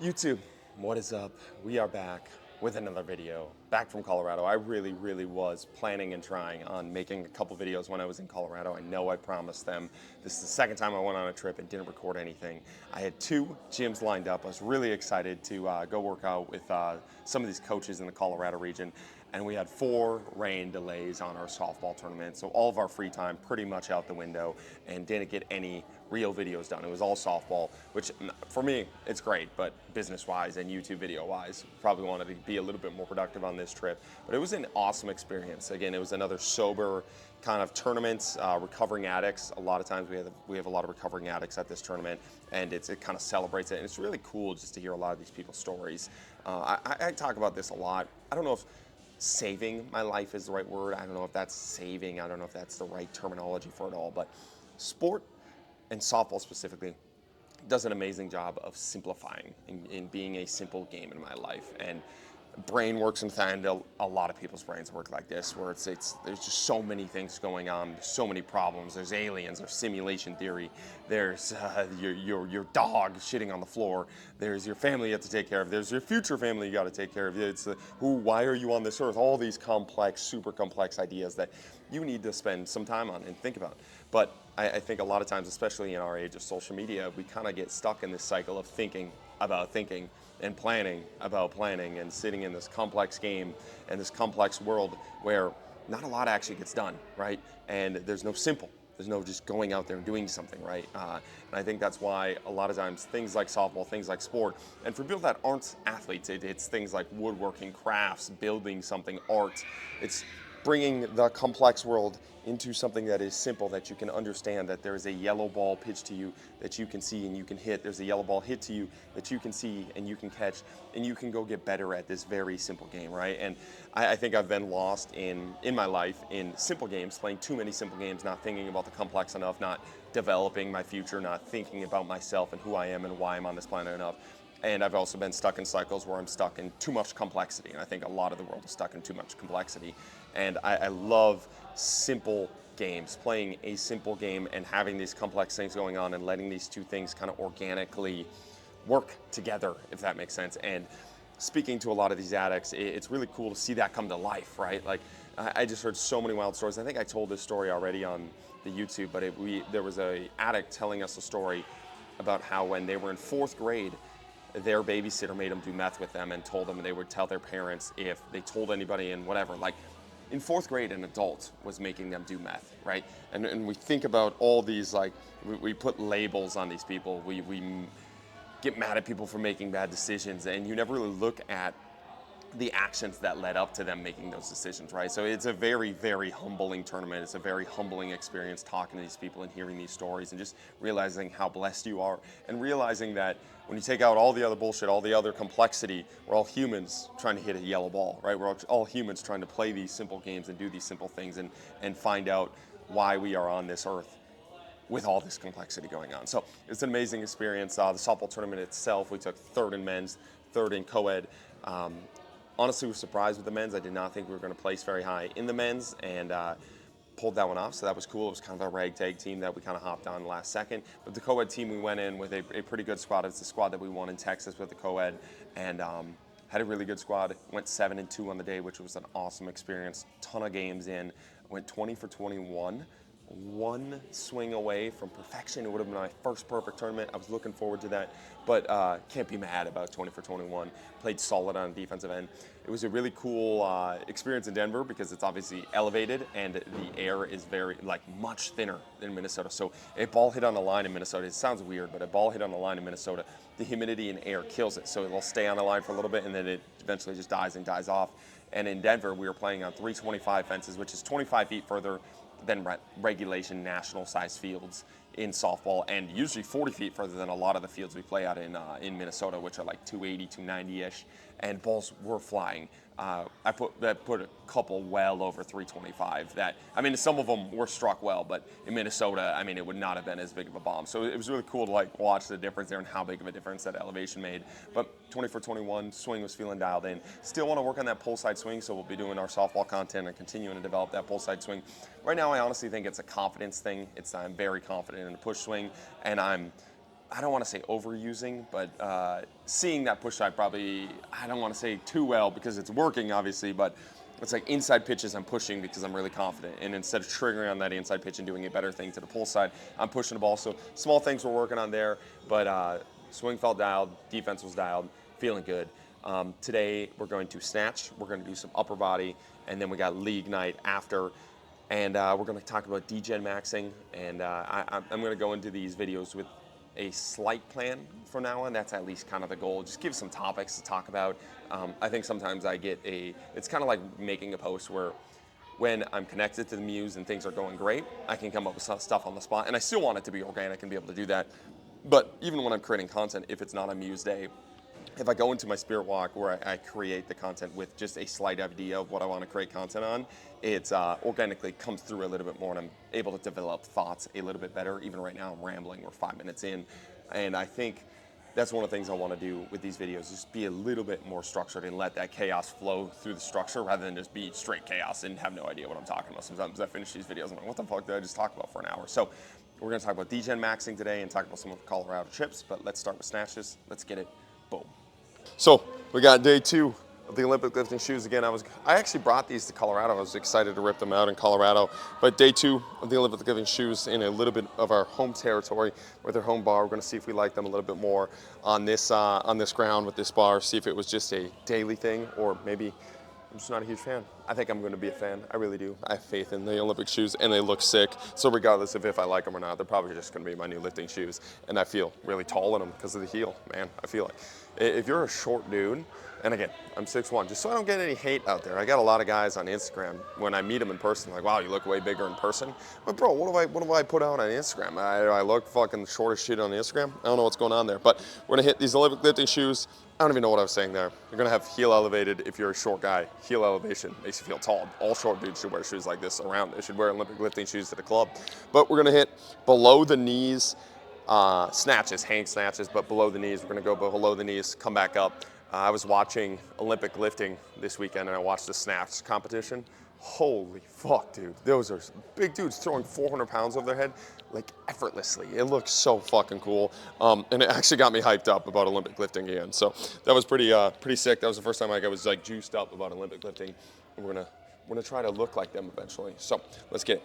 YouTube, what is up? We are back with another video. Back from Colorado. I really was planning and trying on making a couple videos when I was in Colorado. I know I promised them. This is the second time I went on a trip and didn't record anything. I had two gyms lined up. I was really excited to go work out with some of these coaches in the Colorado region. And we had 4 rain delays on our softball tournament. So all of our free time pretty much out the window and didn't get any real videos done. It was all softball, which for me, it's great, but business-wise and YouTube video-wise, probably wanted to be a little bit more productive on this trip. But it was an awesome experience. Again, it was another sober kind of tournaments, recovering addicts. A lot of times we have a lot of recovering addicts at this tournament, and it kind of celebrates it. And it's really cool just to hear a lot of these people's stories. I talk about this a lot. I don't know if saving my life is the right word. I don't know if that's saving. I don't know if that's the right terminology for it all. But sport, and softball specifically, does an amazing job of simplifying and being a simple game in my life. And brain works in a lot of people's brains work like this, where there's just so many things going on, there's so many problems. There's aliens, there's simulation theory, there's your dog shitting on the floor, there's your family you have to take care of, there's your future family you got to take care of. It's why are you on this earth? All these complex, super complex ideas that you need to spend some time on and think about. But I think a lot of times, especially in our age of social media, we kind of get stuck in this cycle of thinking about thinking and planning about planning and sitting in this complex game and this complex world where not a lot actually gets done, right? And there's no simple. There's no just going out there and doing something, right? And I think that's why a lot of times things like softball, things like sport, and for people that aren't athletes, it's things like woodworking, crafts, building something, art. It's bringing the complex world into something that is simple, that you can understand, that there is a yellow ball pitched to you that you can see and you can hit. There's a yellow ball hit to you that you can see and you can catch, and you can go get better at this very simple game, right? And I think I've been lost in my life in simple games, playing too many simple games, not thinking about the complex enough, not developing my future, not thinking about myself and who I am and why I'm on this planet enough. And I've also been stuck in cycles where I'm stuck in too much complexity. And I think a lot of the world is stuck in too much complexity. And I love simple games, playing a simple game and having these complex things going on and letting these two things kind of organically work together, if that makes sense. And speaking to a lot of these addicts, it's really cool to see that come to life, right? Like, I just heard so many wild stories. I think I told this story already on the YouTube, but there was a addict telling us a story about how when they were in 4th grade, their babysitter made them do meth with them and told them they would tell their parents if they told anybody and whatever. Like, in 4th grade, an adult was making them do meth, right? And we think about all these, like, we put labels on these people. We get mad at people for making bad decisions, and you never really look at the actions that led up to them making those decisions, right? So it's a very humbling tournament. It's a very humbling experience talking to these people and hearing these stories and just realizing how blessed you are and realizing that when you take out all the other bullshit, all the other complexity, we're all humans trying to hit a yellow ball, right? We're all humans trying to play these simple games and do these simple things and find out why we are on this earth with all this complexity going on. So it's an amazing experience. The softball tournament itself, we took 3rd in men's, 3rd in co-ed. Honestly, was surprised with the men's. I did not think we were going to place very high in the men's, and pulled that one off, so that was cool. It was kind of a ragtag team that we kind of hopped on last second. But the co-ed team, we went in with a pretty good squad. It's the squad that we won in Texas with the co-ed, and had a really good squad. Went 7-2 on the day, which was an awesome experience. Ton of games in. Went 20 for 21. One swing away from perfection. It would have been my first perfect tournament. I was looking forward to that, but can't be mad about 20 for 21. Played solid on the defensive end. It was a really cool experience in Denver because it's obviously elevated and the air is much thinner than Minnesota. So a ball hit on the line in Minnesota, it sounds weird, but a ball hit on the line in Minnesota, the humidity in air kills it. So it'll stay on the line for a little bit and then it eventually just dies and dies off. And in Denver, we were playing on 325 fences, which is 25 feet further than regulation national size fields in softball, and usually 40 feet further than a lot of the fields we play out in Minnesota, which are like 280, 290-ish, and balls were flying. I put a couple well over 325 that, I mean, some of them were struck well, but in Minnesota, I mean, it would not have been as big of a bomb. So it was really cool to like watch the difference there and how big of a difference that elevation made. But 20 for 21, swing was feeling dialed in. Still want to work on that pull side swing, so we'll be doing our softball content and continuing to develop that pull side swing. Right now, I honestly think it's a confidence thing. I'm very confident in the push swing, and I'm I don't want to say overusing, but seeing that push side probably, I don't want to say too well because it's working obviously, but it's like inside pitches I'm pushing because I'm really confident. And instead of triggering on that inside pitch and doing a better thing to the pull side, I'm pushing the ball. So small things we're working on there, but swing felt dialed, defense was dialed, feeling good. Today we're going to snatch, we're going to do some upper body, and then we got league night after. And we're going to talk about Degen maxing, and I'm going to go into these videos with a slight plan from now on. That's at least kind of the goal. Just give some topics to talk about. I think sometimes it's kind of like making a post where when I'm connected to the muse and things are going great, I can come up with some stuff on the spot. And I still want it to be organic and be able to do that. But even when I'm creating content, if it's not a muse day, if I go into my spirit walk where I create the content with just a slight idea of what I want to create content on, it organically comes through a little bit more and I'm able to develop thoughts a little bit better. Even right now I'm rambling, we're 5 minutes in. And I think that's one of the things I want to do with these videos, just be a little bit more structured and let that chaos flow through the structure rather than just be straight chaos and have no idea what I'm talking about. Sometimes I finish these videos and I'm like, what the fuck did I just talk about for an hour? So we're going to talk about Degen maxing today and talk about some of the Colorado trips, but let's start with snatches. Let's get it. Boom. So we got day 2 of the Olympic lifting shoes. Again, I actually brought these to Colorado. I was excited to rip them out in Colorado. But day 2 of the Olympic lifting shoes in a little bit of our home territory with our home bar. We're going to see if we like them a little bit more on this ground with this bar. See if it was just a daily thing or maybe I'm just not a huge fan. I think I'm going to be a fan. I really do. I have faith in the Olympic shoes, and they look sick. So regardless of if I like them or not, they're probably just going to be my new lifting shoes. And I feel really tall in them because of the heel, man. I feel like if you're a short dude, and again, I'm 6'1", just so I don't get any hate out there. I got a lot of guys on Instagram, when I meet them in person, like, wow, you look way bigger in person. But bro, what do I put out on Instagram? I look fucking short as shit on Instagram? I don't know what's going on there. But we're going to hit these Olympic lifting shoes. I don't even know what I was saying there. You're gonna have heel elevated if you're a short guy. Heel elevation makes you feel tall. All short dudes should wear shoes like this around. They should wear Olympic lifting shoes to the club. But we're gonna hit below the knees snatches, hang snatches, but below the knees. We're gonna go below the knees, come back up. I was watching Olympic lifting this weekend and I watched the snatch competition. Holy fuck, dude. Those are big dudes throwing 400 pounds over their head, like effortlessly. It looks so fucking cool. And it actually got me hyped up about Olympic lifting again. So that was pretty sick. That was the first time I was like juiced up about Olympic lifting. And we're gonna try to look like them eventually. So let's get it.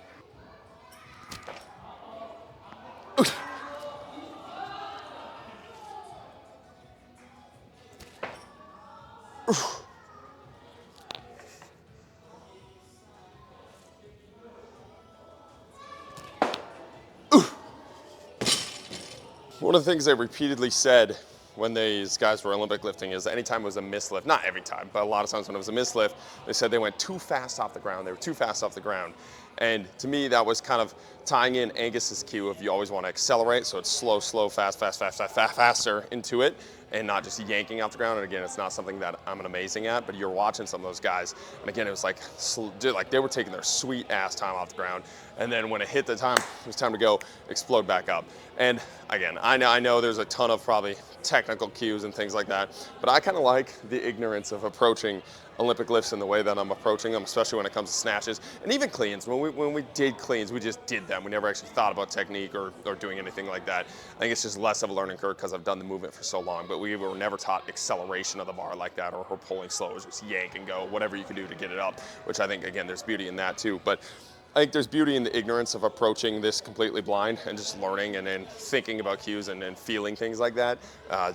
One of the things they repeatedly said when these guys were Olympic lifting is anytime it was a mislift, not every time, but a lot of times when it was a mislift, they said they went too fast off the ground. They were too fast off the ground. And to me, that was kind of tying in Angus's cue of you always want to accelerate, so it's slow, fast, faster into it, and not just yanking off the ground. And again, it's not something that I'm amazing at, but you're watching some of those guys, and again, it was like they were taking their sweet ass time off the ground, and then when it hit the time, it was time to go, explode back up. And again, I know there's a ton of probably technical cues and things like that, but I kind of like the ignorance of approaching Olympic lifts in the way that I'm approaching them, especially when it comes to snatches and even cleans. When we did cleans, we just did them. We never actually thought about technique or doing anything like that. I think it's just less of a learning curve because I've done the movement for so long, but we were never taught acceleration of the bar like that or pulling slow. It was just yank and go, whatever you can do to get it up, which I think, again, there's beauty in that too. But I think there's beauty in the ignorance of approaching this completely blind and just learning and then thinking about cues and then feeling things like that.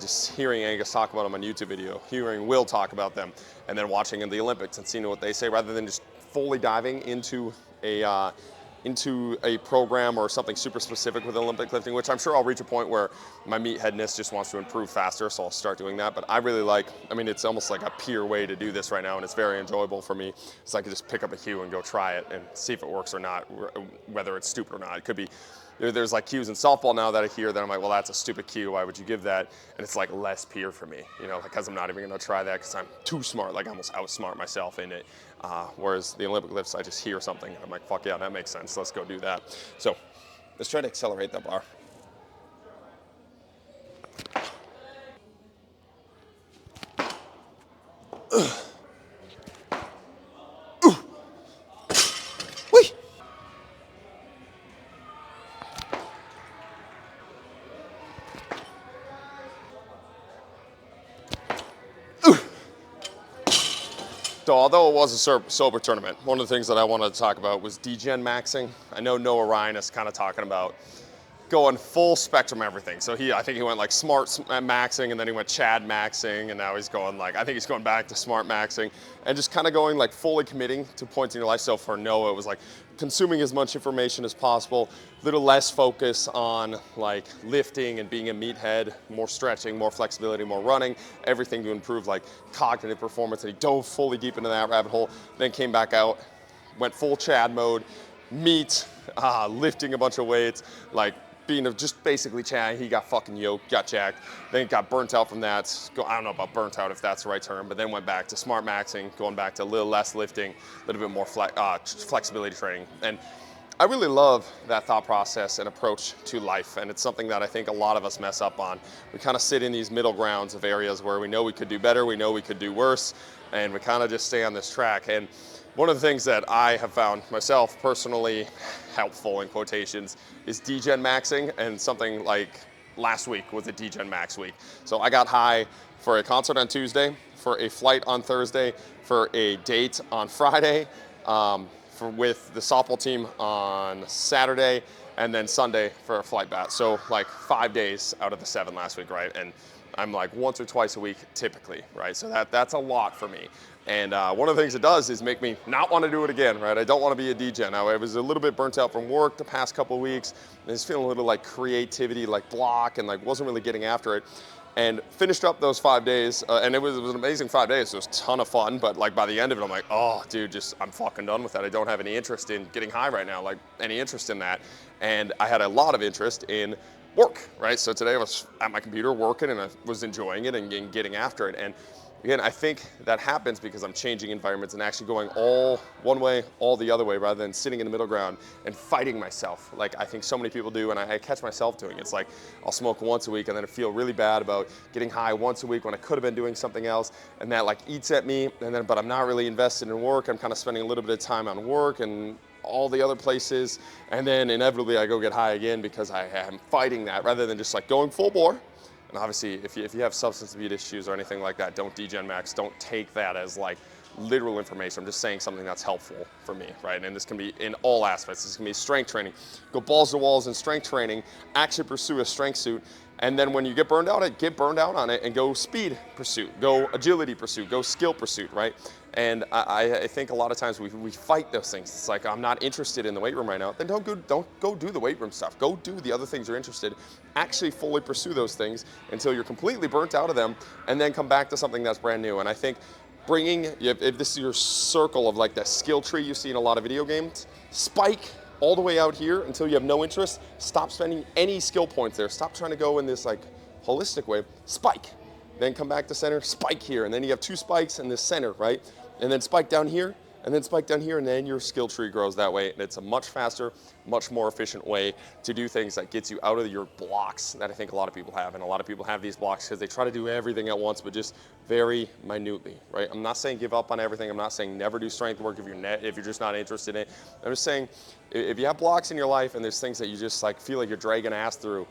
Just hearing Angus talk about them on YouTube video, hearing Will talk about them, and then watching in the Olympics and seeing what they say rather than just fully diving into a program or something super specific with Olympic lifting, which I'm sure I'll reach a point where my meatheadness just wants to improve faster, so I'll start doing that. But I really it's almost like a pure way to do this right now, and it's very enjoyable for me. So I can just pick up a cue and go try it and see if it works or not, whether it's stupid or not. It could be, there's like cues in softball now that I hear that I'm like, well, that's a stupid cue. Why would you give that? And it's like less peer for me, because I'm not even going to try that because I'm too smart, like I almost outsmart myself in it. Whereas the Olympic lifts, I just hear something and I'm like, fuck yeah, that makes sense. Let's go do that. So let's try to accelerate that bar. So although it was a sober tournament, one of the things that I wanted to talk about was Degen maxing. I know Noah Ryan is kind of talking about going full spectrum everything. So I think he went like smart maxing, and then he went Chad maxing, and now he's going like, I think he's going back to smart maxing, and just kind of going like fully committing to points in your life. So for Noah, it was like consuming as much information as possible, a little less focus on like lifting and being a meathead, more stretching, more flexibility, more running, everything to improve like cognitive performance. And he dove fully deep into that rabbit hole, then came back out, went full Chad mode, meat, lifting a bunch of weights, like being just basically Chad. He got fucking yoked, got jacked, then got burnt out from that. I don't know about burnt out if that's the right term, but then went back to smart maxing, going back to a little less lifting, a little bit more flexibility training. And I really love that thought process and approach to life, and it's something that I think a lot of us mess up on. We kind of sit in these middle grounds of areas where we know we could do better, we know we could do worse, and we kind of just stay on this track. And one of the things that I have found myself personally helpful in quotations is Degen maxing, and something like last week was a Degen max week. So I got high for a concert on Tuesday, for a flight on Thursday, for a date on Friday, with the softball team on Saturday, and then Sunday for a flight back. So like 5 days out of the 7 last week, right? And I'm like once or twice a week typically, right? So that's a lot for me. And one of the things it does is make me not want to do it again, right? I don't want to be a degen. I was a little bit burnt out from work the past couple of weeks. I was feeling a little like creativity, like block, and like wasn't really getting after it. And finished up those 5 days, and it was an amazing 5 days. It was a ton of fun, but like by the end of it, I'm like, oh, dude, I'm fucking done with that. I don't have any interest in getting high right now, like any interest in that. And I had a lot of interest in work, right? So today I was at my computer working, and I was enjoying it and getting after it. And again, I think that happens because I'm changing environments and actually going all one way, all the other way, rather than sitting in the middle ground and fighting myself like I think so many people do, and I catch myself doing it. It's like I'll smoke once a week and then I feel really bad about getting high once a week when I could have been doing something else, and that like eats at me, but I'm not really invested in work. I'm kind of spending a little bit of time on work and all the other places, and then inevitably I go get high again because I am fighting that rather than just like going full bore. And obviously, if you have substance abuse issues or anything like that, don't degen max. Don't take that as like literal information. I'm just saying something that's helpful for me, right? And this can be in all aspects. This can be strength training. Go balls to walls in strength training. Actually pursue a strength suit. And then when you get burned out on it and go speed pursuit, go agility pursuit, go skill pursuit, right? And I think a lot of times we fight those things. It's like, I'm not interested in the weight room right now. Then don't go do the weight room stuff. Go do the other things you're interested in. Actually fully pursue those things until you're completely burnt out of them, and then come back to something that's brand new. And I think if this is your circle of like that skill tree you see in a lot of video games, spike all the way out here until you have no interest. Stop spending any skill points there. Stop trying to go in this like holistic way. Spike, then come back to center, spike here, and then you have 2 spikes in the center, right? And then spike down here, and then spike down here, and then your skill tree grows that way. And it's a much faster, much more efficient way to do things that gets you out of your blocks that I think a lot of people have. And a lot of people have these blocks because they try to do everything at once, but just very minutely, right? I'm not saying give up on everything. I'm not saying never do strength work if you're just not interested in it. I'm just saying if you have blocks in your life and there's things that you just like feel like you're dragging ass through,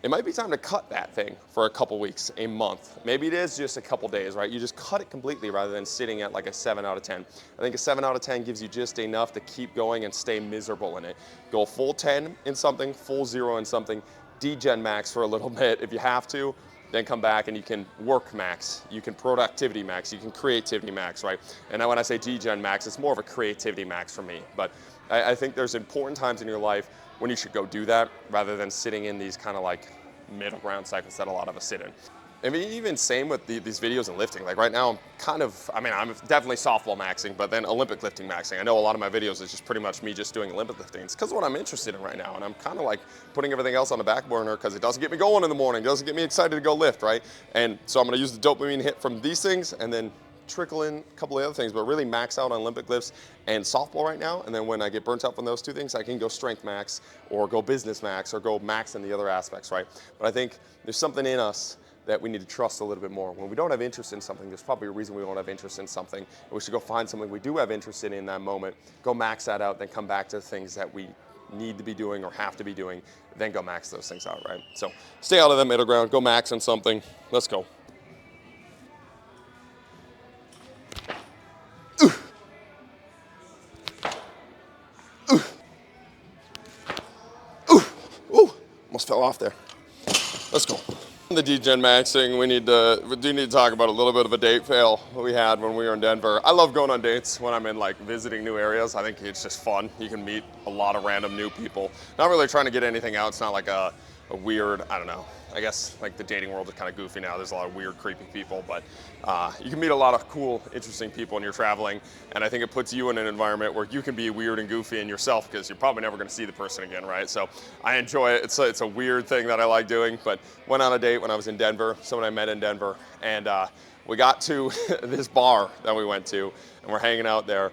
it might be time to cut that thing for a couple weeks, a month. Maybe it is just a couple days, right? You just cut it completely rather than sitting at like a 7 out of 10. I think a 7 out of 10 gives you just enough to keep going and stay miserable in it. Go full 10 in something, full 0 in something, degen max for a little bit if you have to, then come back and you can work max, you can productivity max, you can creativity max, right? And now when I say degen max, it's more of a creativity max for me. But I think there's important times in your life when you should go do that rather than sitting in these kind of like middle ground cycles that a lot of us sit in. I mean, even same with these videos and lifting. Like right now, I'm definitely softball maxing, but then Olympic lifting maxing. I know a lot of my videos is just pretty much me just doing Olympic lifting. It's because of what I'm interested in right now, and I'm kind of like putting everything else on the back burner because it doesn't get me going in the morning, it doesn't get me excited to go lift, right? And so I'm gonna use the dopamine hit from these things and then trickle in a couple of other things, but really max out on Olympic lifts and softball right now. And then when I get burnt out from those 2 things, I can go strength max or go business max or go max in the other aspects, right? But I think there's something in us that we need to trust a little bit more. When we don't have interest in something, there's probably a reason we don't have interest in something. And we should go find something we do have interest in that moment, go max that out, then come back to the things that we need to be doing or have to be doing, then go max those things out, right? So stay out of the middle ground, go max on something. Let's go. fell off there. Let's go. The Degen maxing, we do need to talk about a little bit of a date fail we had when we were in Denver. I love going on dates when I'm in like visiting new areas. I think it's just fun. You can meet a lot of random new people. Not really trying to get anything out. It's not like a weird, I don't know. I guess like the dating world is kind of goofy now. There's a lot of weird, creepy people, but you can meet a lot of cool, interesting people when you're traveling. And I think it puts you in an environment where you can be weird and goofy in yourself because you're probably never going to see the person again, right? So I enjoy it. It's a weird thing that I like doing, but went on a date when I was in Denver, someone I met in Denver, and we got to this bar that we went to, and we're hanging out there.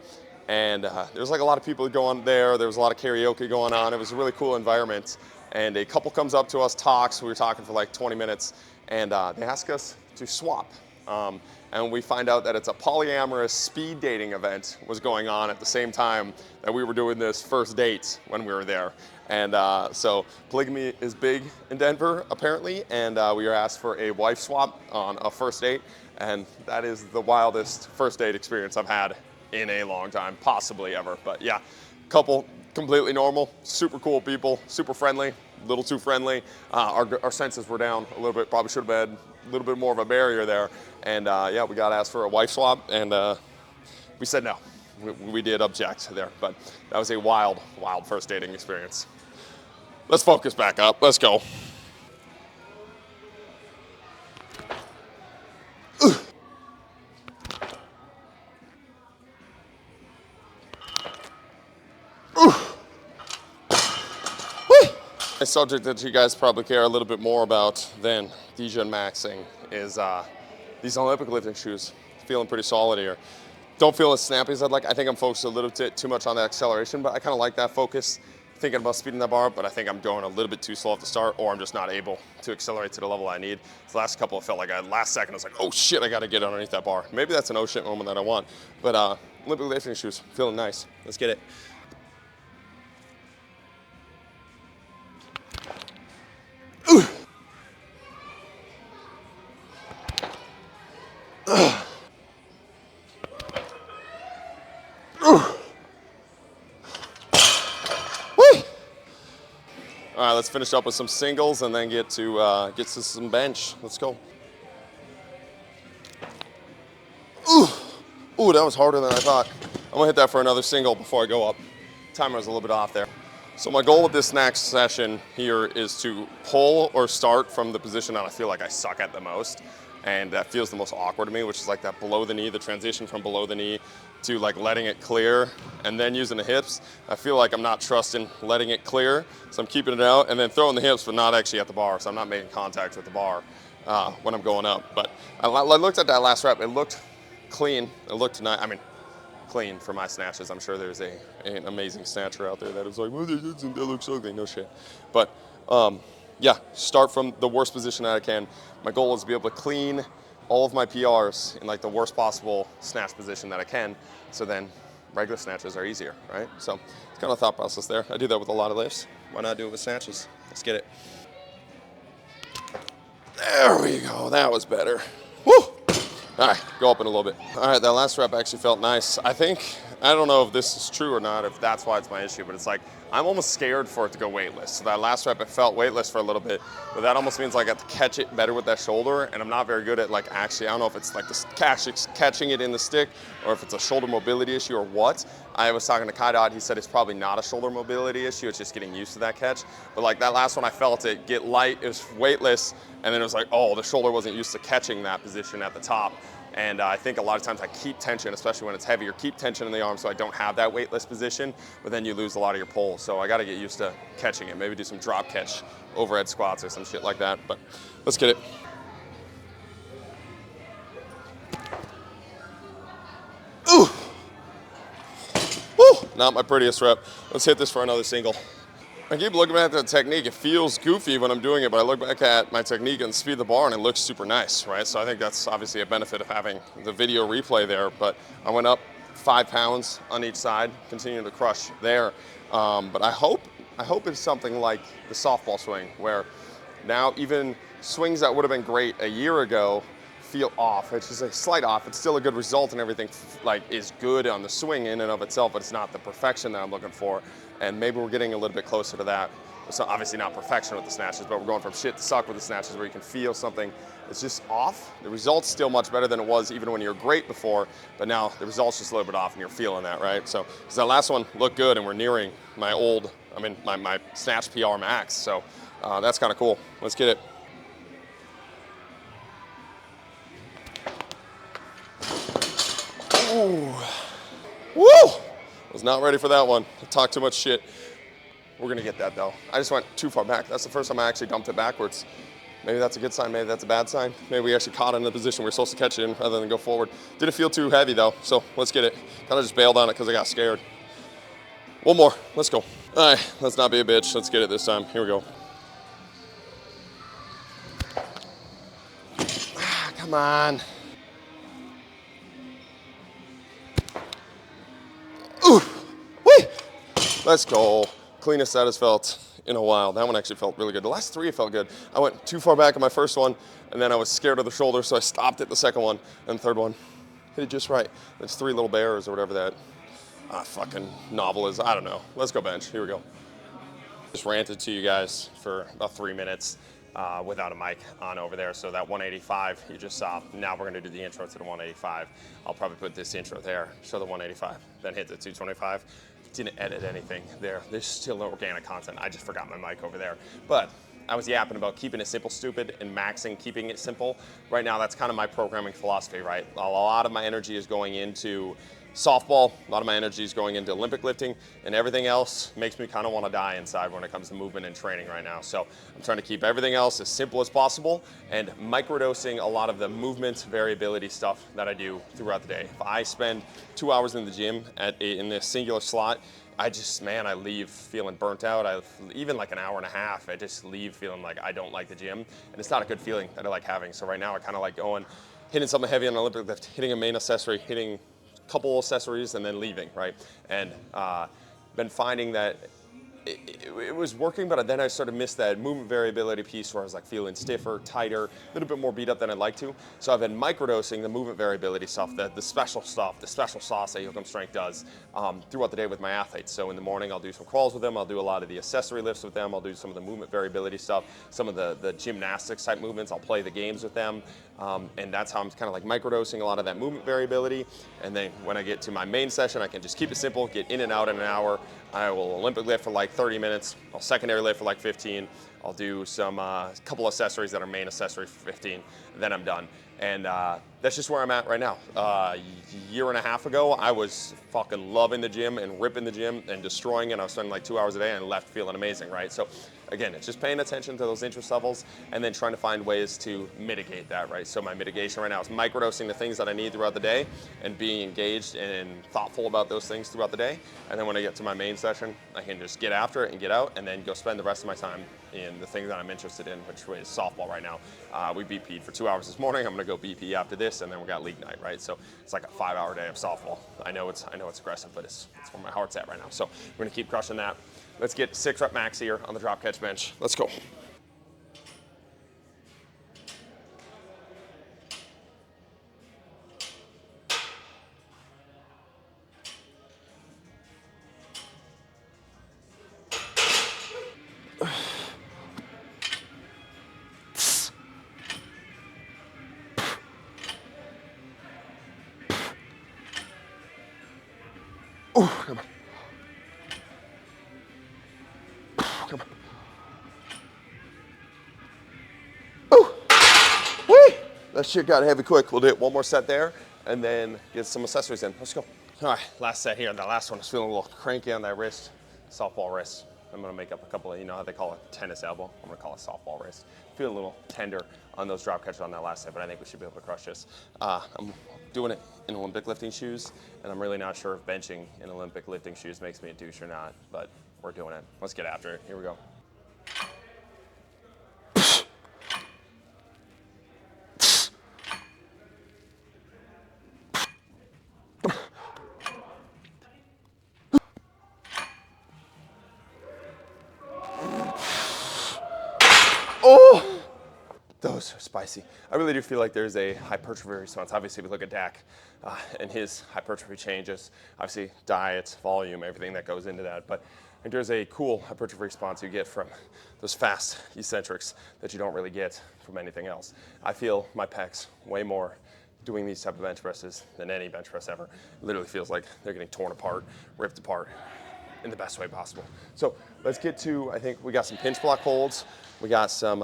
And there's like a lot of people going there. There was a lot of karaoke going on. It was a really cool environment. And a couple comes up to us, talks. We were talking for like 20 minutes, and they ask us to swap. And we find out that it's a polyamorous speed dating event was going on at the same time that we were doing this first date when we were there. And so polygamy is big in Denver, apparently, and we were asked for a wife swap on a first date. And that is the wildest first date experience I've had in a long time, possibly ever. But yeah, couple completely normal, super cool people, super friendly, a little too friendly. Our senses were down a little bit, probably should have been a little bit more of a barrier there. And yeah, we got asked for a wife swap, and we said no. We did object there, but that was a wild, wild first dating experience. Let's focus back up. Let's go. A subject that you guys probably care a little bit more about than Degen maxing is these Olympic lifting shoes. Feeling pretty solid here. Don't feel as snappy as I'd like. I think I'm focused a little bit too much on the acceleration, but I kind of like that focus, thinking about speeding that bar up, but I think I'm going a little bit too slow at the start, or I'm just not able to accelerate to the level I need. The last couple, I felt like last second, I was like, oh shit, I got to get underneath that bar. Maybe that's an oh shit moment that I want, but Olympic lifting shoes, feeling nice. Let's get it. All right, let's finish up with some singles and then get to some bench. Let's go. Ooh, that was harder than I thought. I'm gonna hit that for another single before I go up. Timer was a little bit off there. So my goal with this next session here is to pull or start from the position that I feel like I suck at the most, and that feels the most awkward to me, which is like that below the knee, the transition from below the knee to like letting it clear and then using the hips. I feel like I'm not trusting letting it clear, so I'm keeping it out and then throwing the hips, but not actually at the bar, so I'm not making contact with the bar when I'm going up. But I looked at that last rep, it looked clean, it looked nice. I mean, clean for my snatches. I'm sure there's an amazing snatcher out there that was like, well, that looks ugly, no shit. But yeah, start from the worst position that I can. My goal is to be able to clean all of my PRs in like the worst possible snatch position that I can, so then regular snatches are easier, right? So it's kind of a thought process there. I do that with a lot of lifts. Why not do it with snatches? Let's get it. There we go, that was better. Woo! All right, go up in a little bit. All right, that last rep actually felt nice. I don't know if this is true or not, if that's why it's my issue, but it's like, I'm almost scared for it to go weightless. So that last rep, it felt weightless for a little bit, but that almost means like I have to catch it better with that shoulder, and I'm not very good at like actually, I don't know if it's like catching it in the stick, or if it's a shoulder mobility issue or what. I was talking to Kai Dot, he said it's probably not a shoulder mobility issue, it's just getting used to that catch. But like that last one, I felt it get light, it was weightless, and then it was like, oh, the shoulder wasn't used to catching that position at the top. And I think a lot of times I keep tension, especially when it's heavier, keep tension in the arm so I don't have that weightless position, but then you lose a lot of your pull. So I got to get used to catching it. Maybe do some drop catch overhead squats or some shit like that. But let's get it. Ooh! Woo! Not my prettiest rep. Let's hit this for another single. I keep looking at the technique. It feels goofy when I'm doing it, but I look back at my technique and speed of the bar and it looks super nice, right? So I think that's obviously a benefit of having the video replay there, but I went up 5 pounds on each side, continuing to crush there. But I hope it's something like the softball swing, where now even swings that would have been great a year ago feel off. It's just a slight off. It's still a good result and everything like is good on the swing in and of itself, but it's not the perfection that I'm looking for. And maybe we're getting a little bit closer to that So obviously not perfection with the snatches, but we're going from shit to suck with the snatches where you can feel something that's just off. The result's still much better than it was even when you were great before, but now the result's just a little bit off and you're feeling that, right? So, because that last one looked good and we're nearing my my snatch PR max. So that's kind of cool. Let's get it. Ooh. Woo! Was not ready for that one. I talked too much shit. We're gonna get that though. I just went too far back. That's the first time I actually dumped it backwards. Maybe that's a good sign, maybe that's a bad sign. Maybe we actually caught it in the position we were supposed to catch it in rather than go forward. Didn't feel too heavy though, so let's get it. Kind of just bailed on it because I got scared. One more, let's go. All right, let's not be a bitch. Let's get it this time. Here we go. Come on. Ooh, whee! Let's go. Cleanest that has felt in a while. That one actually felt really good. The last three felt good. I went too far back in my first one, and then I was scared of the shoulder, so I stopped at the second one, and the third one hit it just right. There's three little bears or whatever that fucking novel is. I don't know. Let's go bench. Here we go. Just ranted to you guys for about 3 minutes without a mic on over there. So that 185 you just saw. Now we're gonna do the intro to the 185. I'll probably put this intro there, show the 185, then hit the 225. Didn't edit anything there. There's still organic content. I just forgot my mic over there. But I was yapping about keeping it simple, stupid, and maxing, keeping it simple. Right now, that's kind of my programming philosophy, right? A lot of my energy is going into softball, a lot of my energy is going into Olympic lifting, and everything else makes me kind of want to die inside when it comes to movement and training right now. So I'm trying to keep everything else as simple as possible and microdosing a lot of the movement variability stuff that I do throughout the day. If I spend 2 hours in the gym in this singular slot, I leave feeling burnt out. Even like an hour and a half, I just leave feeling like I don't like the gym, and it's not a good feeling that I like having. So right now I kind of like going, hitting something heavy on an Olympic lift, hitting a main accessory, hitting couple accessories and then leaving, right? And been finding that it was working, but then I sort of missed that movement variability piece where I was like feeling stiffer, tighter, a little bit more beat up than I'd like to. So I've been microdosing the movement variability stuff, the special stuff, the special sauce that Yoakum Strength does throughout the day with my athletes. So in the morning, I'll do some crawls with them. I'll do a lot of the accessory lifts with them. I'll do some of the movement variability stuff, some of the gymnastics type movements. I'll play the games with them. And that's how I'm kind of like microdosing a lot of that movement variability. And then when I get to my main session, I can just keep it simple, get in and out in an hour. I will Olympic lift for like 30 minutes. I'll secondary lift for like 15. I'll do some couple accessories that are main accessory for 15. Then I'm done. And that's just where I'm at right now. A year and a half ago, I was fucking loving the gym and ripping the gym and destroying it. I was spending like 2 hours a day and left feeling amazing, right? So again, it's just paying attention to those interest levels and then trying to find ways to mitigate that, right? So my mitigation right now is microdosing the things that I need throughout the day and being engaged and thoughtful about those things throughout the day. And then when I get to my main session, I can just get after it and get out and then go spend the rest of my time in the thing that I'm interested in, which is softball right now. We BP'd for 2 hours this morning. I'm gonna go BP after this, and then we got league night, right? So it's like a 5-hour day of softball. I know it's aggressive, but it's where my heart's at right now. So we're gonna keep crushing that. Let's get 6 rep max here on the drop catch bench. Let's go. Oh, come on. Come on. Oh, whee! That shit got heavy quick. We'll do it one more set there and then get some accessories in. Let's go. All right, last set here. The last one, I was feeling a little cranky on that wrist, softball wrist. I'm gonna make up a couple of, you know how they call it tennis elbow? I'm gonna call it softball wrist. Feel a little tender on those drop catches on that last set, but I think we should be able to crush this. I'm doing it in Olympic lifting shoes, and I'm really not sure if benching in Olympic lifting shoes makes me a douche or not, but we're doing it. Let's get after it. Here we go. Oh, those are spicy. I really do feel like there's a hypertrophy response. Obviously, we look at Dak and his hypertrophy changes. Obviously, diet, volume, everything that goes into that. But And there's a cool hypertrophy response you get from those fast eccentrics that you don't really get from anything else. I feel my pecs way more doing these type of bench presses than any bench press ever. It literally feels like they're getting torn apart, ripped apart in the best way possible. So let's get to, I think we got some pinch block holds, we got some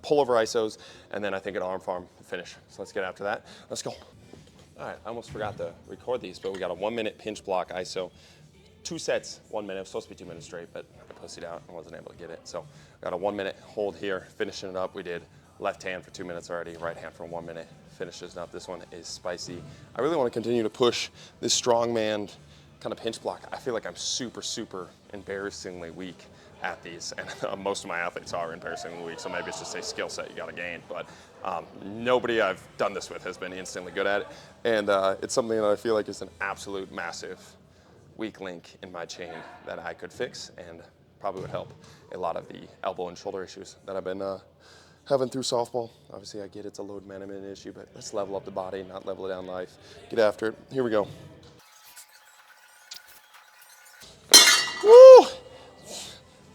pullover isos, and then I think an arm farm finish. So let's get after that. Let's go. All right, I almost forgot to record these, but we got a 1 minute pinch block iso. 2 sets, 1 minute. It was supposed to be 2 minutes straight, but I pussied out and wasn't able to get it. So got a 1 minute hold here, finishing it up. We did left hand for 2 minutes already, right hand for 1 minute. Finishes it up. This one is spicy. I really want to continue to push this strongman kind of pinch block. I feel like I'm super, super embarrassingly weak at these, and most of my athletes are embarrassingly weak, so maybe it's just a skill set you got to gain, but nobody I've done this with has been instantly good at it, and it's something that I feel like is an absolute massive weak link in my chain that I could fix and probably would help a lot of the elbow and shoulder issues that I've been having through softball. Obviously, I get it's a load management issue, but let's level up the body, not level it down life. Get after it. Here we go. Woo!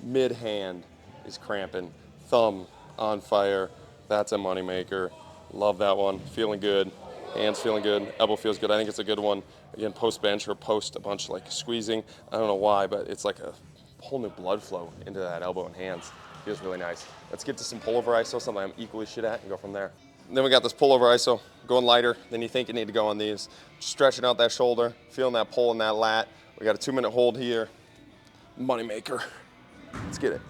Mid hand is cramping. Thumb on fire. That's a moneymaker. Love that one. Feeling good. Hands feeling good. Elbow feels good. I think it's a good one. Again, post bench or post a bunch like squeezing. I don't know why, but it's like a whole new blood flow into that elbow and hands. Feels really nice. Let's get to some pullover iso, something I'm equally shit at, and go from there. And then we got this pullover iso, going lighter than you think you need to go on these. Stretching out that shoulder, feeling that pull in that lat. We got a 2 minute hold here. Moneymaker. Let's get it.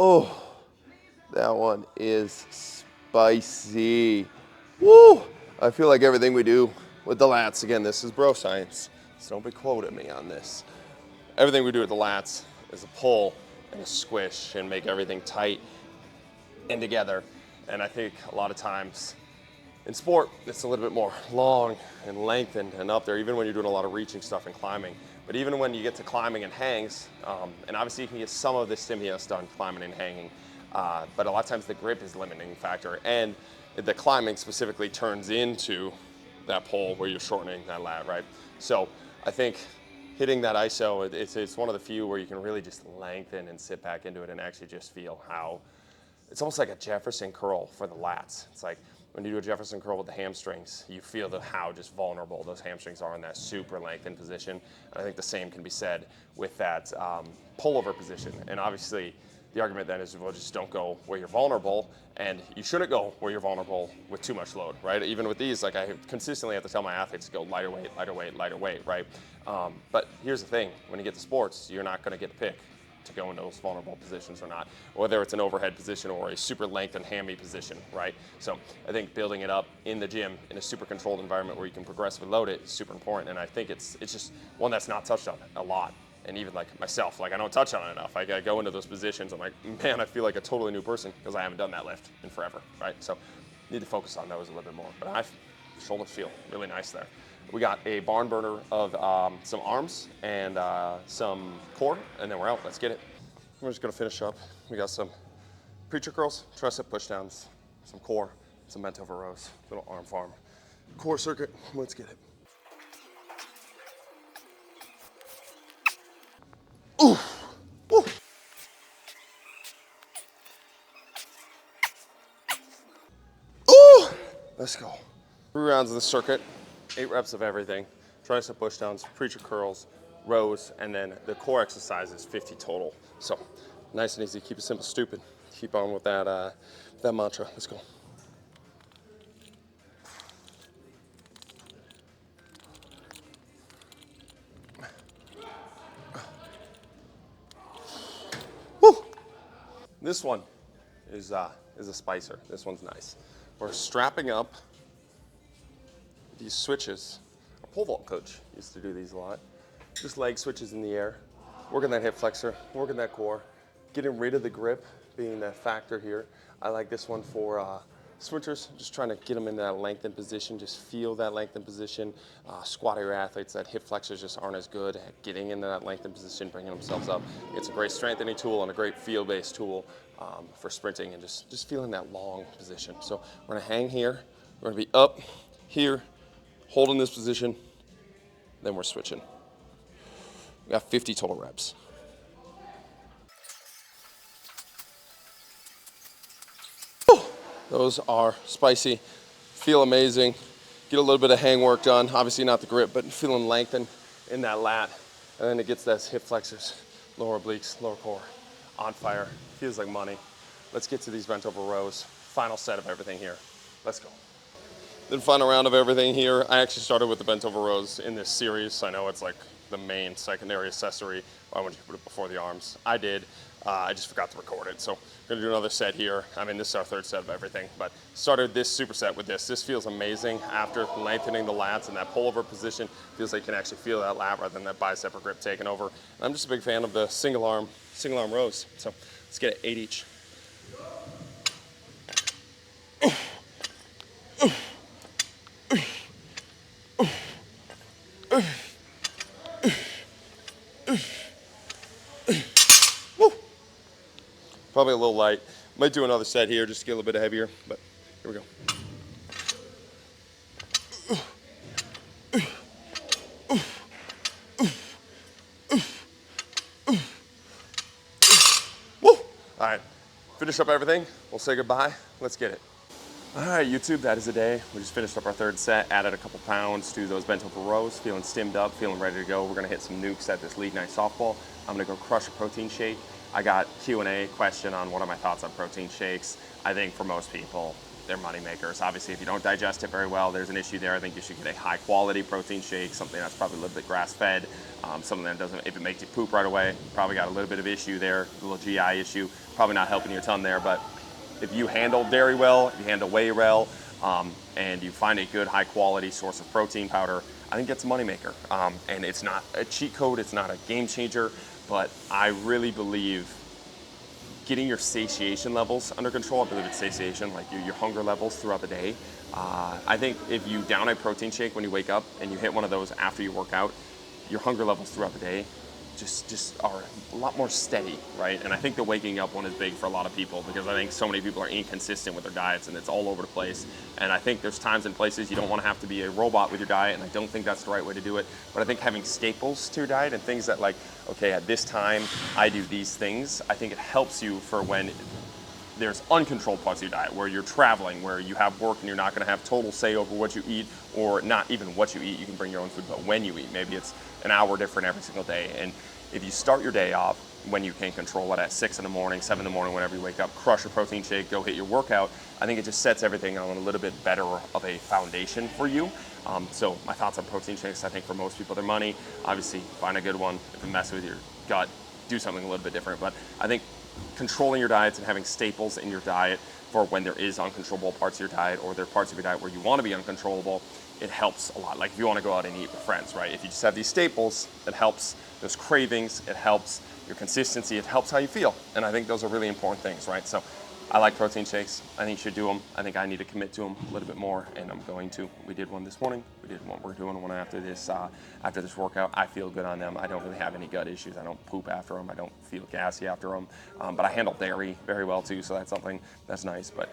Oh, that one is spicy. Woo! I feel like everything we do with the lats, again, this is bro science, so don't be quoting me on this. Everything we do with the lats is a pull and a squish and make everything tight and together. And I think a lot of times in sport, it's a little bit more long and lengthened and up there, even when you're doing a lot of reaching stuff and climbing. But even when you get to climbing and hangs, and obviously you can get some of the stimulus done climbing and hanging, but a lot of times the grip is the limiting factor. And the climbing specifically turns into that pull where you're shortening that lat, right? So I think hitting that iso, it's one of the few where you can really just lengthen and sit back into it and actually just feel how, it's almost like a Jefferson curl for the lats. It's like when you do a Jefferson curl with the hamstrings, you feel how just vulnerable those hamstrings are in that super lengthened position. And I think the same can be said with that pullover position. And obviously, the argument then is, well, just don't go where you're vulnerable, and you shouldn't go where you're vulnerable with too much load, right? Even with these, like I consistently have to tell my athletes to go lighter weight, lighter weight, lighter weight, right? But here's the thing, when you get to sports, you're not gonna get to pick to go into those vulnerable positions or not, whether it's an overhead position or a super lengthened hammy position, right? So I think building it up in the gym in a super controlled environment where you can progressively load it is super important, and I think it's just one that's not touched on a lot. And even like myself, like I don't touch on it enough. I go into those positions, I'm like, man, I feel like a totally new person because I haven't done that lift in forever, right? So need to focus on those a little bit more. But shoulders feel really nice there. We got a barn burner of some arms and some core, and then we're out. Let's get it. We're just gonna finish up. We got some preacher curls, tricep pushdowns, some core, some bent over rows, little arm farm. Core circuit, let's get it. Ooh, woo. Ooh, let's go. 3 rounds of the circuit, 8 reps of everything. Tricep pushdowns, preacher curls, rows, and then the core exercise is 50 total. So nice and easy, keep it simple, stupid. Keep on with that, that mantra, let's go. Woo. This one is a spicer. This one's nice. We're strapping up these switches. Our pole vault coach used to do these a lot. Just leg switches in the air, working that hip flexor, working that core, getting rid of the grip being that factor here. I like this one for Sprinters, just trying to get them in that lengthened position, just feel that lengthened position. Squattier athletes, that hip flexors just aren't as good at getting into that lengthened position, bringing themselves up. It's a great strengthening tool and a great feel-based tool for sprinting and just feeling that long position. So we're gonna hang here, we're gonna be up here, holding this position, then we're switching. We got 50 total reps. Those are spicy, feel amazing. Get a little bit of hang work done. Obviously not the grip, but feeling lengthened in that lat. And then it gets those hip flexors, lower obliques, lower core, on fire. Feels like money. Let's get to these bent over rows. Final set of everything here. Let's go. Then final round of everything here. I actually started with the bent over rows in this series. I know it's like the main secondary accessory. Why wouldn't you put it before the arms? I did. I just forgot to record it. So we're gonna do another set here. I mean, this is our third set of everything, but started this superset with this. This feels amazing after lengthening the lats and that pullover position. Feels like you can actually feel that lat rather than that bicep or grip taking over. And I'm just a big fan of the single arm rows. So let's get it 8 each. Probably a little light. Might do another set here just to get a little bit heavier, but here we go. Woo! All right, finish up everything. We'll say goodbye. Let's get it. All right, YouTube, that is the day. We just finished up our third set, added a couple pounds to those bent over rows, feeling stimmed up, feeling ready to go. We're gonna hit some nukes at this league night softball. I'm gonna go crush a protein shake. I got Q&A question on what are my thoughts on protein shakes. I think for most people, they're money makers. Obviously, if you don't digest it very well, there's an issue there. I think you should get a high quality protein shake, something that's probably a little bit grass fed, something that doesn't, if it makes you poop right away, probably got a little bit of issue there, a little GI issue, probably not helping your ton there, but if you handle dairy well, if you handle whey well, and you find a good high quality source of protein powder, I think it's a moneymaker. And it's not a cheat code, it's not a game changer, but I really believe getting your satiation levels under control, I believe it's satiation, like your hunger levels throughout the day. I think if you down a protein shake when you wake up and you hit one of those after you work out, your hunger levels throughout the day just are a lot more steady, right? And I think the waking up one is big for a lot of people because I think so many people are inconsistent with their diets and it's all over the place. And I think there's times and places you don't want to have to be a robot with your diet, and I don't think that's the right way to do it. But I think having staples to your diet and things that like, okay, at this time I do these things, I think it helps you for when there's uncontrolled parts of your diet, where you're traveling, where you have work and you're not gonna have total say over what you eat, or not even what you eat, you can bring your own food, but when you eat, maybe it's an hour different every single day. And if you start your day off when you can control it at 6 in the morning, 7 in the morning, whenever you wake up, crush a protein shake, go hit your workout, I think it just sets everything on a little bit better of a foundation for you. So my thoughts on protein shakes, I think for most people, they're money. Obviously, find a good one. If it messes with your gut, do something a little bit different. But I think controlling your diets and having staples in your diet for when there is uncontrollable parts of your diet, or there are parts of your diet where you want to be uncontrollable, it helps a lot. Like if you want to go out and eat with friends, right? If you just have these staples, it helps those cravings, it helps your consistency, it helps how you feel. And I think those are really important things, right? So I like protein shakes. I think you should do them. I think I need to commit to them a little bit more, and I'm going to. We did one this morning. We did one. We're doing one after this workout. I feel good on them. I don't really have any gut issues. I don't poop after them. I don't feel gassy after them. But I handle dairy very well too, so that's something that's nice. But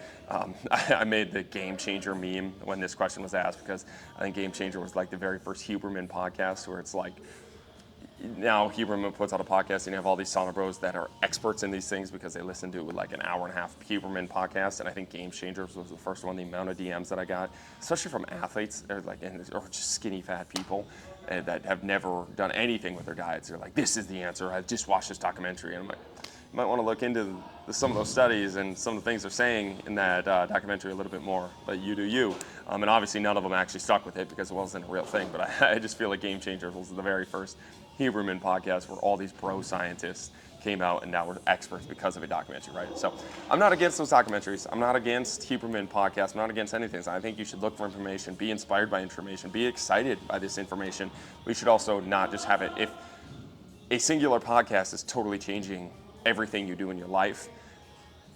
I made the Game Changer meme when this question was asked, because I think Game Changer was like the very first Huberman podcast, where it's like, now Huberman puts out a podcast and you have all these sauna bros that are experts in these things because they listen to like an hour and a half Huberman podcast. And I think Game Changers was the first one. The amount of DMs that I got, especially from athletes or just skinny fat people that have never done anything with their diets. They're like, this is the answer. I just watched this documentary. And I'm like, you might want to look into some of those studies and some of the things they're saying in that documentary a little bit more, but you do you. And obviously none of them actually stuck with it because it wasn't a real thing, but I just feel like Game Changers was the very first Huberman podcast where all these bro scientists came out and now we're experts because of a documentary, right? So I'm not against those documentaries. I'm not against Huberman podcasts. I'm not against anything. So I think you should look for information, be inspired by information, be excited by this information. We should also not just have it, if a singular podcast is totally changing everything you do in your life,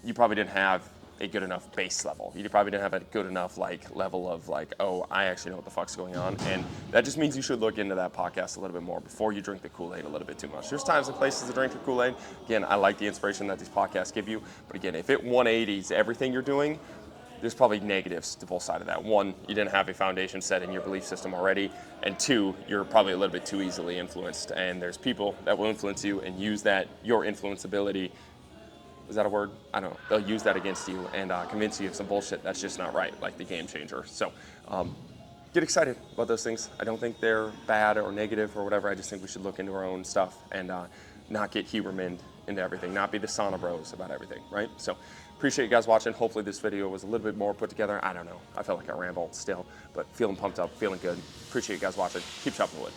you probably didn't have a good enough base level. You probably didn't have a good enough like level of like, oh, I actually know what the fuck's going on. And that just means you should look into that podcast a little bit more before you drink the Kool-Aid a little bit too much. There's times and places to drink the Kool-Aid. Again, I like the inspiration that these podcasts give you. But again, if it 180s everything you're doing, there's probably negatives to both sides of that. One, you didn't have a foundation set in your belief system already. And two, you're probably a little bit too easily influenced. And there's people that will influence you and use that, your influenceability. Is that a word? I don't know. They'll use that against you and convince you of some bullshit that's just not right, like the game changer. So get excited about those things. I don't think they're bad or negative or whatever. I just think we should look into our own stuff and not get Huberman into everything, not be the sauna bros about everything, right? So appreciate you guys watching. Hopefully this video was a little bit more put together. I don't know. I felt like I rambled still, but feeling pumped up, feeling good. Appreciate you guys watching. Keep chopping wood.